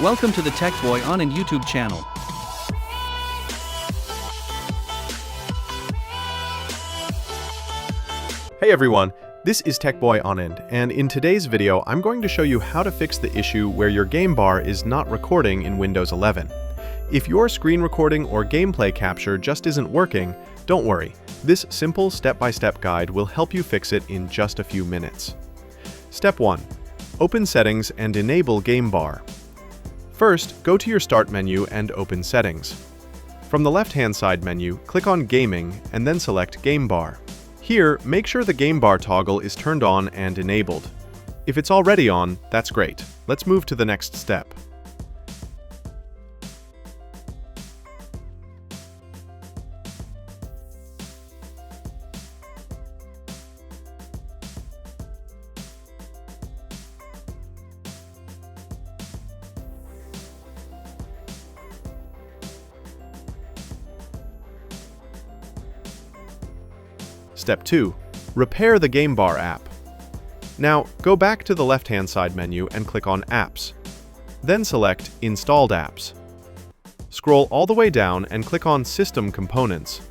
Welcome to the Tech Boy Anand YouTube channel. Hey everyone, this is Tech Boy Anand, and in today's video I'm going to show you how to fix the issue where your game bar is not recording in Windows 11. If your screen recording or gameplay capture just isn't working, don't worry. This simple step-by-step guide will help you fix it in just a few minutes. Step 1. Open Settings and enable Game Bar. First, go to your Start menu and open Settings. From the left-hand side menu, click on Gaming and then select Game Bar. Here, make sure the Game Bar toggle is turned on and enabled. If it's already on, that's great. Let's move to the next step. Step 2. Repair the Game Bar app. Now, go back to the left-hand side menu and click on Apps. Then select Installed Apps. Scroll all the way down and click on System Components.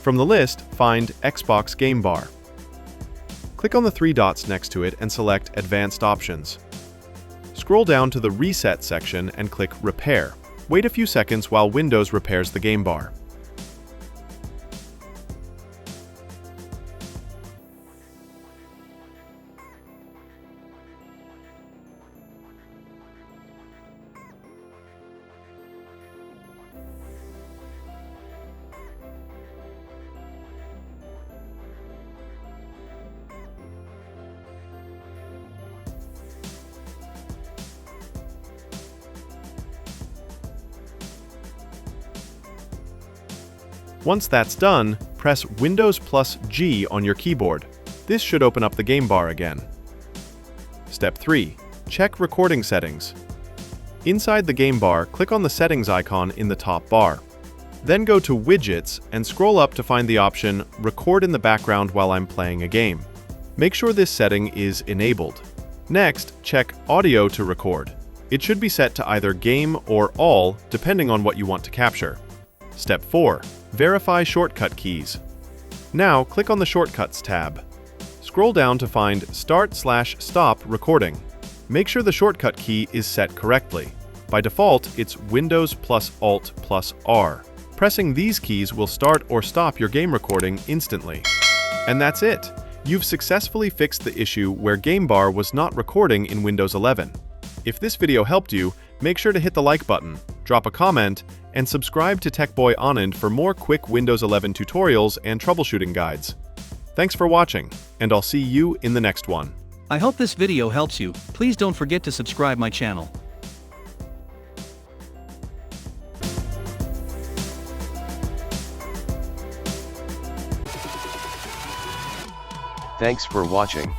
From the list, find Xbox Game Bar. Click on the three dots next to it and select Advanced Options. Scroll down to the Reset section and click Repair. Wait a few seconds while Windows repairs the game bar. Once that's done, press Windows plus G on your keyboard. This should open up the game bar again. Step 3. Check recording settings. Inside the game bar, click on the settings icon in the top bar. Then go to Widgets and scroll up to find the option Record in the background while I'm playing a game. Make sure this setting is enabled. Next, check Audio to record. It should be set to either Game or All, depending on what you want to capture. Step 4. Verify shortcut keys. Now, click on the Shortcuts tab. Scroll down to find Start/Stop Recording. Make sure the shortcut key is set correctly. By default, it's Windows plus Alt plus R. Pressing these keys will start or stop your game recording instantly. And that's it! You've successfully fixed the issue where Game Bar was not recording in Windows 11. If this video helped you, make sure to hit the like button, drop a comment, and subscribe to Tech Boy Anand for more quick Windows 11 tutorials and troubleshooting guides. Thanks for watching, and I'll see you in the next one. I hope this video helps you. Please don't forget to subscribe my channel. Thanks for watching.